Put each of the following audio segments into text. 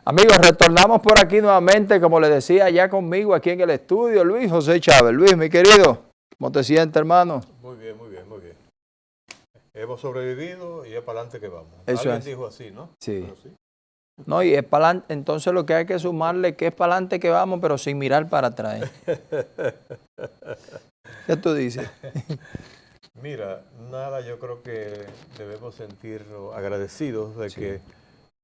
Amigos, retornamos por aquí nuevamente, como les decía, ya conmigo aquí en el estudio, Luis José Chávez. Luis, mi querido, ¿cómo te sientes, hermano? Muy bien, muy bien, muy bien. Hemos sobrevivido y es para adelante que vamos. Eso Alguien es. dijo así, ¿no? Sí. Pero sí. No, y es para adelante, entonces lo que hay que sumarle que es para adelante que vamos, pero sin mirar para atrás. ¿Qué tú dices? Mira, nada, yo creo que debemos sentirnos agradecidos de Sí. que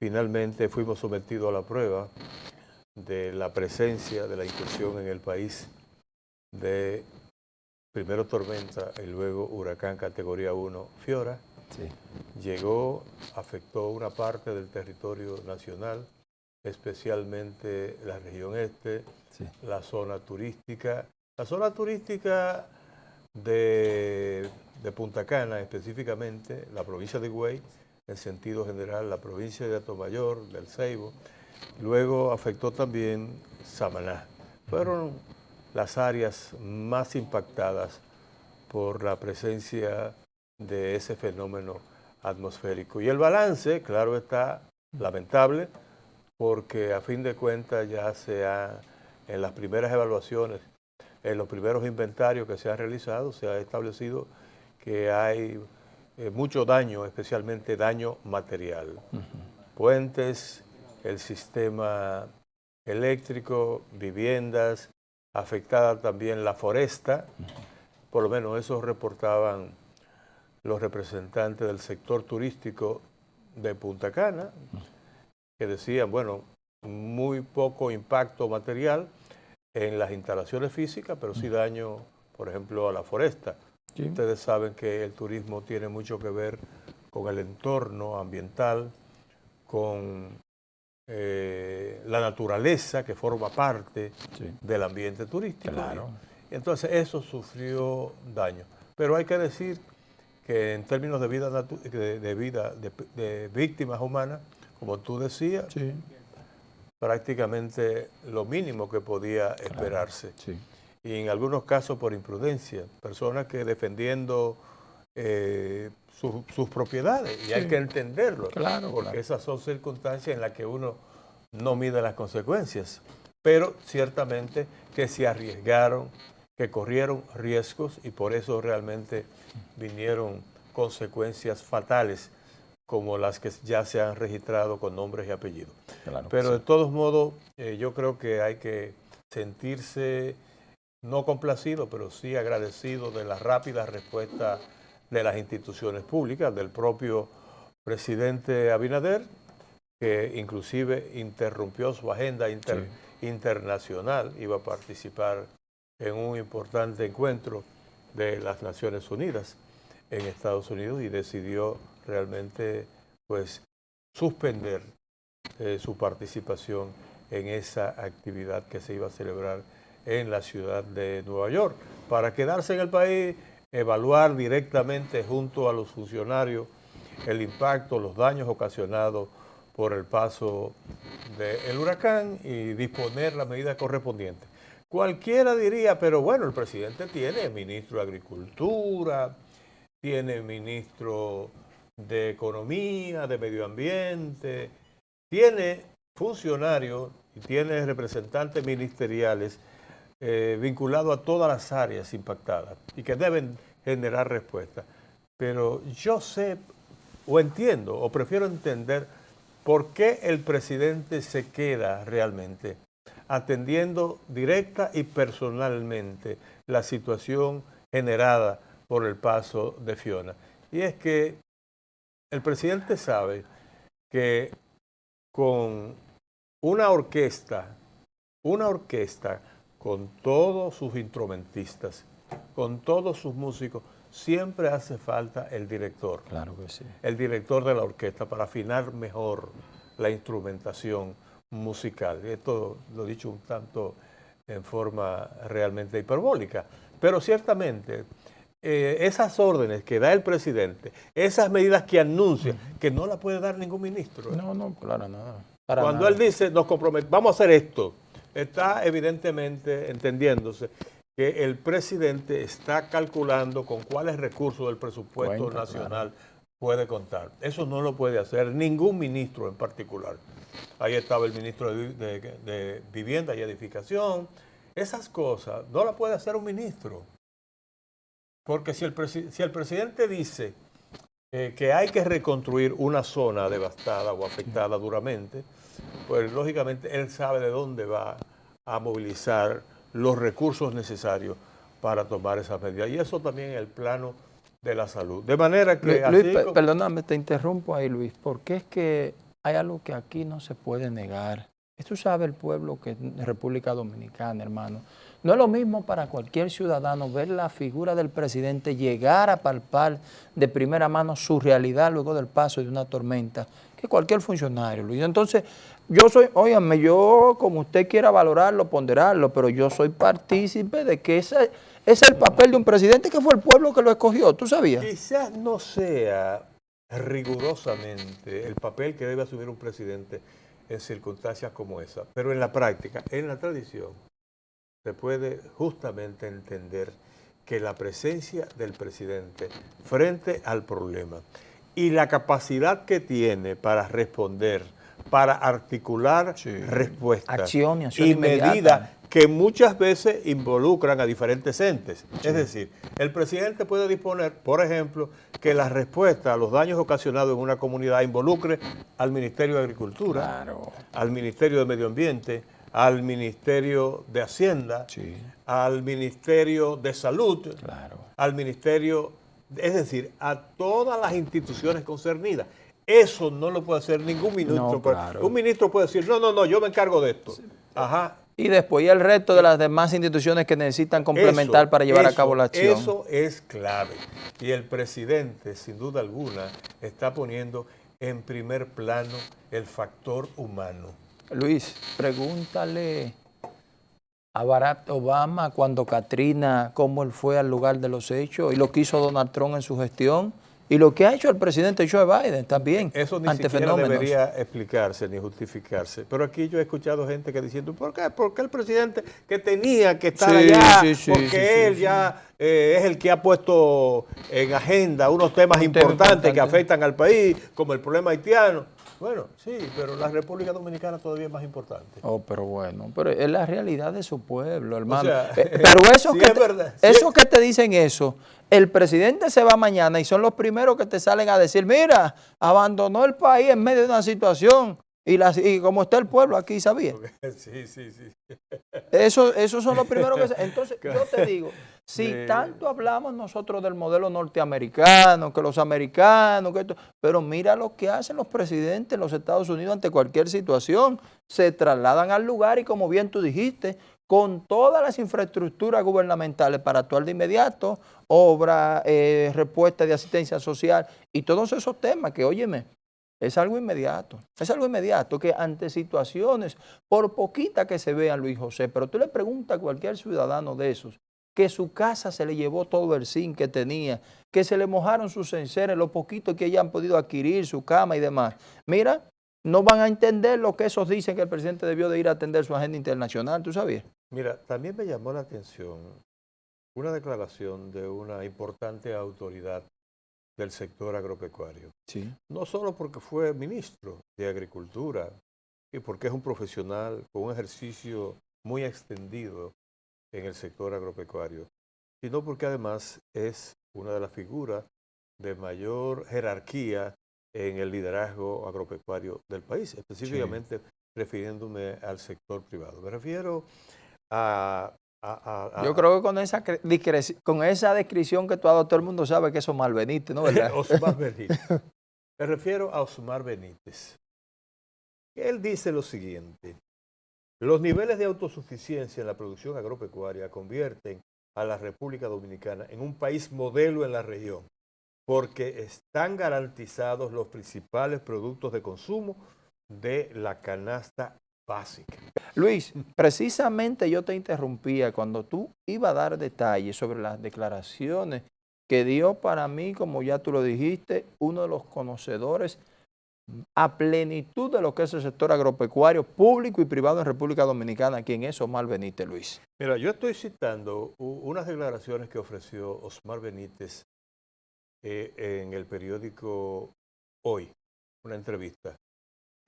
finalmente fuimos sometidos a la prueba de la presencia de la incursión en el país de primero tormenta y luego huracán categoría 1 Fiora. Sí. Llegó, afectó una parte del territorio nacional, especialmente la región este, Sí. la zona turística. La zona turística de Punta Cana, específicamente la provincia de Higüey, en sentido general la provincia de Atomayor, del Ceibo. Luego afectó también Samaná. Fueron las áreas más impactadas por la presencia de ese fenómeno atmosférico. Y el balance, claro está, lamentable, porque a fin de cuentas ya en las primeras evaluaciones, en los primeros inventarios que se han realizado, se ha establecido que hay mucho daño, especialmente daño material. Puentes, el sistema eléctrico, viviendas, afectada también la foresta, por lo menos eso reportaban los representantes del sector turístico de Punta Cana, que decían, bueno, muy poco impacto material en las instalaciones físicas, pero sí daño, por ejemplo, a la foresta. Sí. Ustedes saben que el turismo tiene mucho que ver con el entorno ambiental, con la naturaleza que forma parte del ambiente turístico. Claro. Entonces eso sufrió daño. Pero hay que decir que en términos de víctimas humanas, como tú decías, Sí. prácticamente lo mínimo que podía esperarse. Sí. Y en algunos casos por imprudencia, personas que defendiendo sus propiedades, y hay que entenderlo, porque esas son circunstancias en las que uno no mide las consecuencias, pero ciertamente que se arriesgaron, que corrieron riesgos y por eso realmente vinieron consecuencias fatales como las que ya se han registrado con nombres y apellidos. Claro, pero de todos modos, yo creo que hay que sentirse no complacido, pero sí agradecido de la rápida respuesta de las instituciones públicas, del propio presidente Abinader, que inclusive interrumpió su agenda internacional, iba a participar en un importante encuentro de las Naciones Unidas en Estados Unidos y decidió realmente pues suspender su participación en esa actividad que se iba a celebrar en la ciudad de Nueva York, para quedarse en el país, evaluar directamente junto a los funcionarios el impacto, los daños ocasionados por el paso del huracán y disponer las medidas correspondientes. Cualquiera diría, pero bueno, el presidente tiene ministro de Agricultura, tiene ministro de Economía, de Medio Ambiente, tiene funcionarios y tiene representantes ministeriales vinculados a todas las áreas impactadas y que deben generar respuesta. Pero yo sé, o entiendo, o prefiero entender por qué el presidente se queda realmente atendiendo directa y personalmente la situación generada por el paso de Fiona. Y es que el presidente sabe que con una orquesta con todos sus instrumentistas, con todos sus músicos, siempre hace falta el director. Claro que sí. El director de la orquesta para afinar mejor la instrumentación musical. Esto lo he dicho un tanto en forma realmente hiperbólica, pero ciertamente esas órdenes que da el presidente, esas medidas que anuncia, que no las puede dar ningún ministro. No, claro, nada. Cuando él dice, nos comprometemos, vamos a hacer esto, está evidentemente entendiéndose que el presidente está calculando con cuáles recursos del presupuesto nacional puede contar. Eso no lo puede hacer ningún ministro en particular. ahí estaba el ministro de Vivienda y Edificación. Esas cosas no las puede hacer un ministro. Porque si el presidente dice que hay que reconstruir una zona devastada o afectada duramente, pues lógicamente él sabe de dónde va a movilizar los recursos necesarios para tomar esas medidas. Y eso también en el plano de la salud. De manera que... Luis, perdóname, te interrumpo ahí, Luis, porque es que hay algo que aquí no se puede negar. Esto sabe el pueblo que es República Dominicana, hermano. No es lo mismo para cualquier ciudadano ver la figura del presidente llegar a palpar de primera mano su realidad luego del paso de una tormenta que cualquier funcionario, Luis. Entonces, yo soy, óigame, yo como usted quiera valorarlo, ponderarlo, pero yo soy partícipe de que ese es el papel de un presidente que fue el pueblo que lo escogió, ¿tú sabías? Quizás no sea rigurosamente el papel que debe asumir un presidente en circunstancias como esa, pero en la práctica, en la tradición, se puede justamente entender que la presencia del presidente frente al problema y la capacidad que tiene para responder, para articular respuestas acción y medidas que muchas veces involucran a diferentes entes. Sí. Es decir, el presidente puede disponer, por ejemplo, que la respuesta a los daños ocasionados en una comunidad involucre al Ministerio de Agricultura, al Ministerio de Medio Ambiente, al Ministerio de Hacienda, al Ministerio de Salud, al Ministerio, es decir, a todas las instituciones concernidas. Eso no lo puede hacer ningún ministro. No, un ministro puede decir, no, yo me encargo de esto. Ajá. Y después y el resto de las demás instituciones que necesitan complementar para llevar a cabo la acción. Eso es clave. Y el presidente, sin duda alguna, está poniendo en primer plano el factor humano. Luis, pregúntale a Barack Obama cuando Katrina, cómo él fue al lugar de los hechos y lo que hizo Donald Trump en su gestión y lo que ha hecho el presidente Joe Biden también. Eso ni ante siquiera fenómenos. Debería explicarse ni justificarse. Pero aquí yo he escuchado gente que diciendo, ¿por qué? Porque el presidente que tenía que estar allá, porque él ya es el que ha puesto en agenda unos temas importantes que afectan al país, como el problema haitiano. Bueno, sí, pero la República Dominicana todavía es más importante. Pero bueno, pero es la realidad de su pueblo, hermano. O sea, pero eso, sí que, es verdad, eso que te dicen eso, el presidente se va mañana y son los primeros que te salen a decir, mira, abandonó el país en medio de una situación y como está el pueblo aquí, ¿sabía? Sí. Esos son los primeros que se... Entonces, yo te digo, si tanto hablamos nosotros del modelo norteamericano, que los americanos, que esto, pero mira lo que hacen los presidentes de los Estados Unidos ante cualquier situación. Se trasladan al lugar y, como bien tú dijiste, con todas las infraestructuras gubernamentales para actuar de inmediato, obra, respuesta de asistencia social y todos esos temas que, óyeme, es algo inmediato que ante situaciones, por poquita que se vean, Luis José, pero tú le preguntas a cualquier ciudadano de esos, que su casa se le llevó todo el zinc que tenía, que se le mojaron sus enseres, lo poquito que hayan podido adquirir, su cama y demás. Mira, no van a entender lo que esos dicen que el presidente debió de ir a atender su agenda internacional, ¿tú sabías? Mira, también me llamó la atención una declaración de una importante autoridad del sector agropecuario. Sí. No solo porque fue ministro de Agricultura y porque es un profesional con un ejercicio muy extendido en el sector agropecuario, sino porque además es una de las figuras de mayor jerarquía en el liderazgo agropecuario del país, específicamente refiriéndome al sector privado. Me refiero a yo creo que con esa descripción que tú has dado, todo el mundo sabe que eso es Osmar Benítez, ¿no? ¿Verdad? Osmar Benítez. Me refiero a Osmar Benítez. Él dice lo siguiente: los niveles de autosuficiencia en la producción agropecuaria convierten a la República Dominicana en un país modelo en la región, porque están garantizados los principales productos de consumo de la canasta básica. Luis, precisamente yo te interrumpía cuando tú ibas a dar detalles sobre las declaraciones que dio para mí, como ya tú lo dijiste, uno de los conocedores a plenitud de lo que es el sector agropecuario público y privado en República Dominicana, quien es Osmar Benítez, Luis. Mira, yo estoy citando unas declaraciones que ofreció Osmar Benítez en el periódico Hoy, una entrevista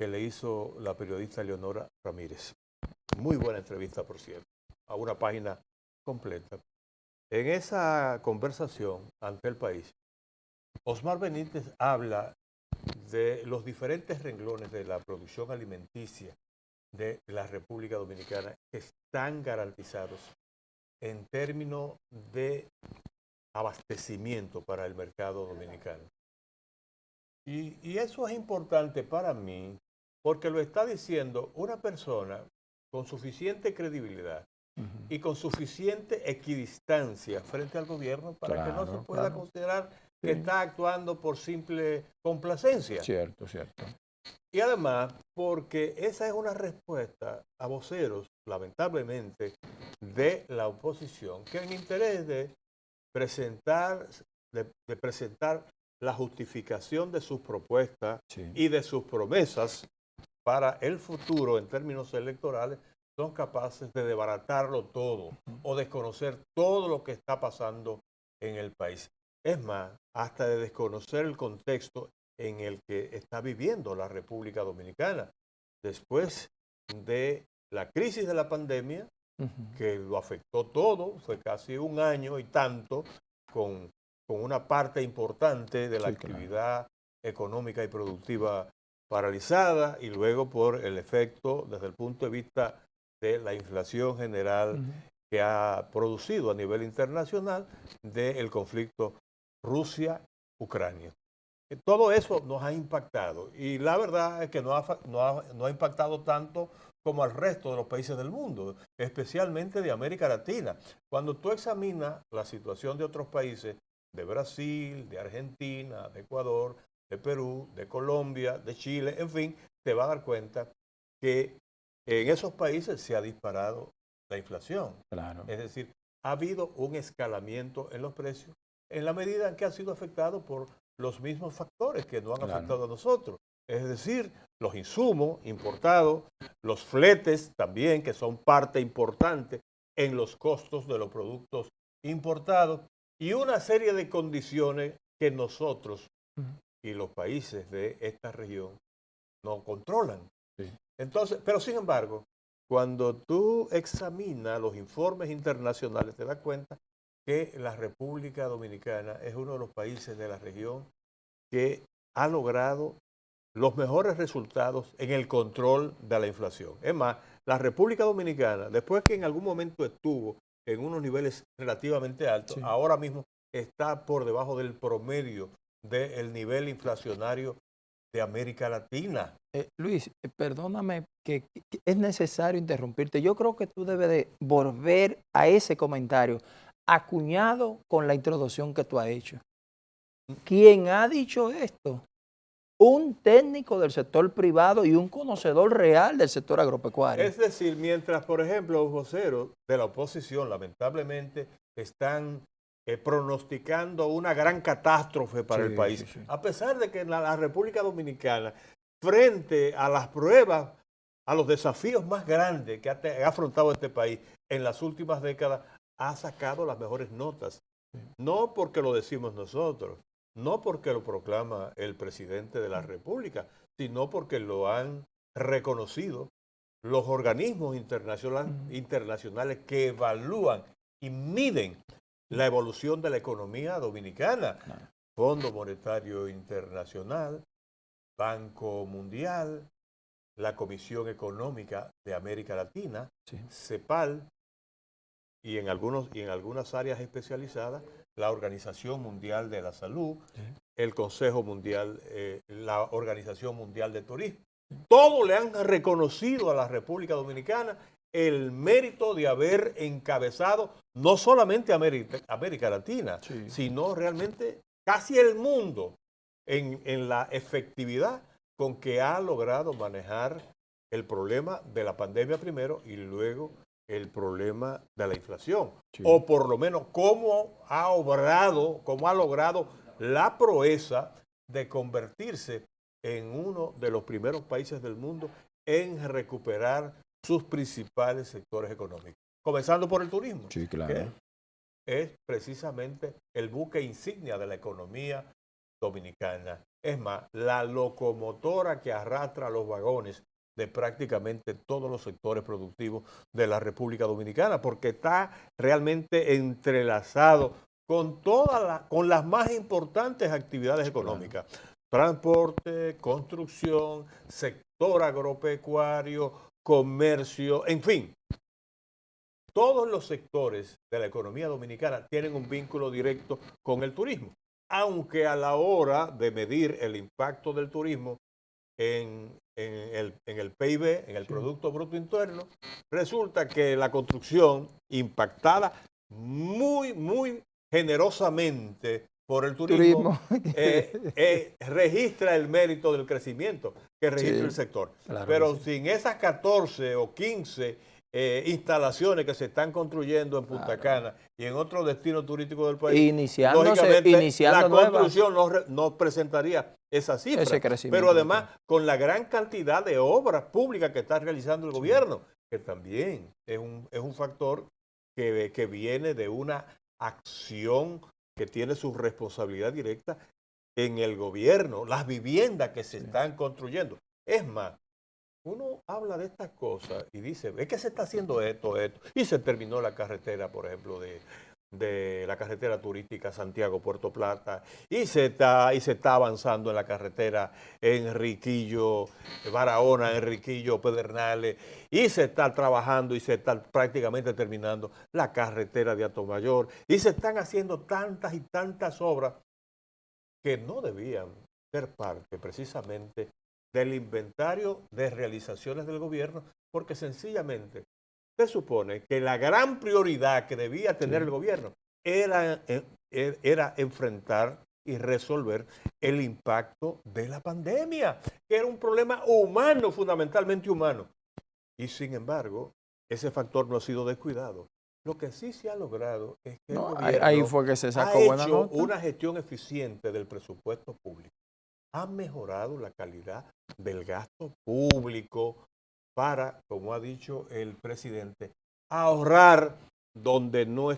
que le hizo la periodista Leonora Ramírez. Muy buena entrevista, por cierto, a una página completa. En esa conversación ante el país, Osmar Benítez habla de los diferentes renglones de la producción alimenticia de la República Dominicana que están garantizados en términos de abastecimiento para el mercado dominicano. Y eso es importante para mí porque lo está diciendo una persona con suficiente credibilidad y con suficiente equidistancia frente al gobierno para que no se pueda considerar que está actuando por simple complacencia. Cierto, cierto. Y además, porque esa es una respuesta a voceros, lamentablemente, de la oposición, que en interés de presentar la justificación de sus propuestas y de sus promesas para el futuro en términos electorales, son capaces de desbaratarlo todo o desconocer todo lo que está pasando en el país. Es más, hasta de desconocer el contexto en el que está viviendo la República Dominicana después de la crisis de la pandemia, que lo afectó todo, fue casi un año y tanto, con una parte importante de la actividad económica y productiva paralizada, y luego por el efecto desde el punto de vista de la inflación general que ha producido a nivel internacional del conflicto Rusia-Ucrania. Todo eso nos ha impactado y la verdad es que no ha impactado tanto como al resto de los países del mundo, especialmente de América Latina. Cuando tú examinas la situación de otros países, de Brasil, de Argentina, de Ecuador, de Perú, de Colombia, de Chile, en fin, te vas a dar cuenta que en esos países se ha disparado la inflación. Claro. Es decir, ha habido un escalamiento en los precios en la medida en que han sido afectados por los mismos factores que nos han afectado a nosotros. Es decir, los insumos importados, los fletes también, que son parte importante en los costos de los productos importados, y una serie de condiciones que nosotros y los países de esta región no controlan. Entonces, pero sin embargo, cuando tú examinas los informes internacionales, te das cuenta que la República Dominicana es uno de los países de la región que ha logrado los mejores resultados en el control de la inflación. Es más, la República Dominicana, después que en algún momento estuvo en unos niveles relativamente altos, ahora mismo está por debajo del promedio del nivel inflacionario de América Latina. Luis, perdóname que es necesario interrumpirte. Yo creo que tú debes de volver a ese comentario acuñado con la introducción que tú has hecho. ¿Quién ha dicho esto? Un técnico del sector privado y un conocedor real del sector agropecuario. Es decir, mientras, por ejemplo, los voceros de la oposición lamentablemente están pronosticando una gran catástrofe para el país, a pesar de que la República Dominicana, frente a las pruebas, a los desafíos más grandes que ha afrontado este país en las últimas décadas, ha sacado las mejores notas. No porque lo decimos nosotros, no porque lo proclama el presidente de la República, sino porque lo han reconocido los organismos internacionales que evalúan y miden la evolución de la economía dominicana. Fondo Monetario Internacional, Banco Mundial, la Comisión Económica de América Latina, CEPAL, y en algunas áreas especializadas, la Organización Mundial de la Salud, el Consejo Mundial, la Organización Mundial de Turismo. Todos le han reconocido a la República Dominicana el mérito de haber encabezado no solamente América Latina, sino realmente casi el mundo en la efectividad con que ha logrado manejar el problema de la pandemia primero y luego el problema de la inflación, o por lo menos cómo ha logrado la proeza de convertirse en uno de los primeros países del mundo en recuperar sus principales sectores económicos, comenzando por el turismo, que es precisamente el buque insignia de la economía dominicana. Es más, la locomotora que arrastra los vagones de prácticamente todos los sectores productivos de la República Dominicana, porque está realmente entrelazado con con las más importantes actividades económicas. Transporte, construcción, sector agropecuario, comercio, en fin. Todos los sectores de la economía dominicana tienen un vínculo directo con el turismo, aunque a la hora de medir el impacto del turismo en el PIB, en el Producto Bruto Interno, resulta que la construcción impactada muy generosamente por el turismo, registra el mérito del crecimiento que registra el sector. Claro. Pero sin esas 14 o 15 instalaciones que se están construyendo en Punta Cana y en otros destinos turísticos del país, lógicamente la construcción no presentaría esa cifra, pero además con la gran cantidad de obras públicas que está realizando el gobierno, que también es un factor que viene de una acción que tiene su responsabilidad directa en el gobierno, las viviendas que se están construyendo. Es más, uno habla de estas cosas y dice, es que se está haciendo esto, y se terminó la carretera, por ejemplo, de la carretera turística Santiago-Puerto Plata, y se está avanzando en la carretera Enriquillo-Barahona, Enriquillo-Pedernales, y se está trabajando y se está prácticamente terminando la carretera de Atomayor, y se están haciendo tantas y tantas obras que no debían ser parte precisamente del inventario de realizaciones del gobierno, porque sencillamente se supone que la gran prioridad que debía tener el gobierno era enfrentar y resolver el impacto de la pandemia, que era un problema humano, fundamentalmente humano. Y sin embargo, ese factor no ha sido descuidado. Lo que sí se ha logrado es que el gobierno ahí fue que se sacó ha buena hecho nota. una gestión eficiente del presupuesto público. Ha mejorado la calidad del gasto público para, como ha dicho el presidente, ahorrar donde no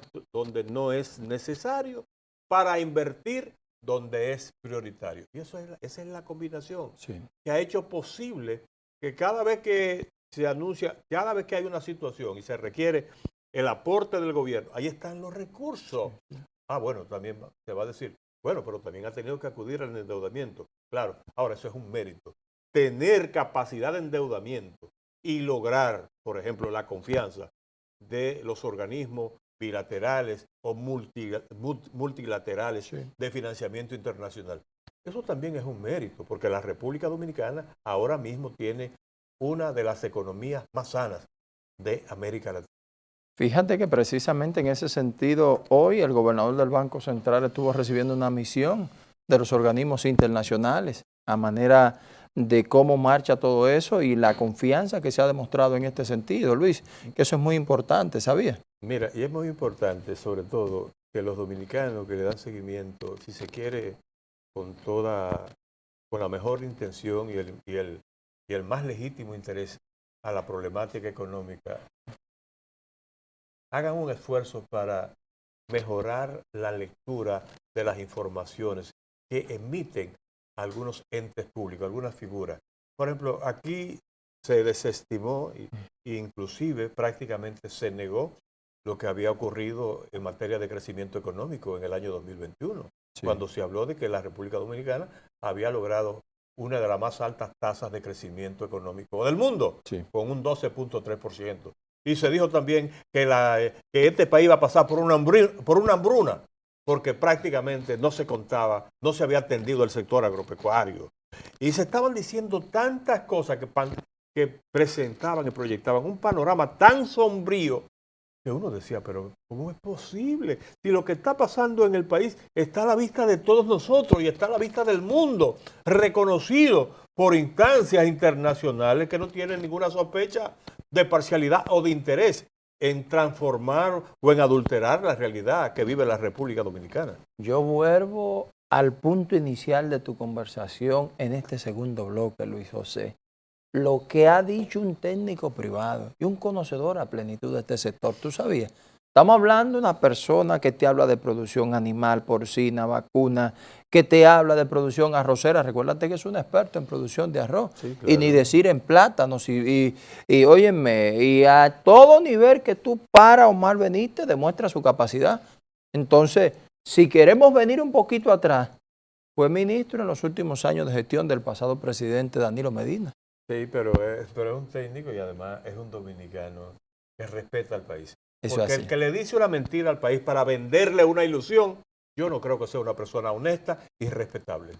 es necesario, para invertir donde es prioritario. Y esa es la combinación que ha hecho posible que cada vez que se anuncia, cada vez que hay una situación y se requiere el aporte del gobierno, ahí están los recursos. Bueno, también se va a decir, bueno, pero también ha tenido que acudir al endeudamiento. Claro, ahora eso es un mérito. Tener capacidad de endeudamiento y lograr, por ejemplo, la confianza de los organismos bilaterales o multilaterales de financiamiento internacional. Eso también es un mérito, porque la República Dominicana ahora mismo tiene una de las economías más sanas de América Latina. Fíjate que precisamente en ese sentido, hoy el gobernador del Banco Central estuvo recibiendo una misión de los organismos internacionales a manera de cómo marcha todo eso y la confianza que se ha demostrado en este sentido, Luis, que eso es muy importante, ¿sabías? Mira, y es muy importante, sobre todo, que los dominicanos que le dan seguimiento, si se quiere, con la mejor intención y el más legítimo interés a la problemática económica, hagan un esfuerzo para mejorar la lectura de las informaciones que emiten algunos entes públicos, algunas figuras. Por ejemplo, aquí se desestimó e inclusive prácticamente se negó lo que había ocurrido en materia de crecimiento económico en el año 2021, cuando se habló de que la República Dominicana había logrado una de las más altas tasas de crecimiento económico del mundo, con un 12.3%. Y se dijo también que este país iba a pasar por una hambruna, porque prácticamente no se contaba, no se había atendido el sector agropecuario. Y se estaban diciendo tantas cosas que presentaban y proyectaban un panorama tan sombrío que uno decía, pero ¿cómo es posible? Si lo que está pasando en el país está a la vista de todos nosotros y está a la vista del mundo, reconocido por instancias internacionales que no tienen ninguna sospecha de parcialidad o de interés en transformar o en adulterar la realidad que vive la República Dominicana. Yo vuelvo al punto inicial de tu conversación en este segundo bloque, Luis José. Lo que ha dicho un técnico privado y un conocedor a plenitud de este sector, ¿tú sabías? Estamos hablando de una persona que te habla de producción animal, porcina, vacuna, que te habla de producción arrocera. Recuérdate que es un experto en producción de arroz. Sí, claro. Y ni decir en plátanos. Y óyeme, y a todo nivel que tú para Omar Benítez demuestra su capacidad. Entonces, si queremos venir un poquito atrás, fue ministro en los últimos años de gestión del pasado presidente Danilo Medina. Sí, pero es un técnico y además es un dominicano que respeta al país. Eso porque el que le dice una mentira al país para venderle una ilusión, yo no creo que sea una persona honesta y respetable.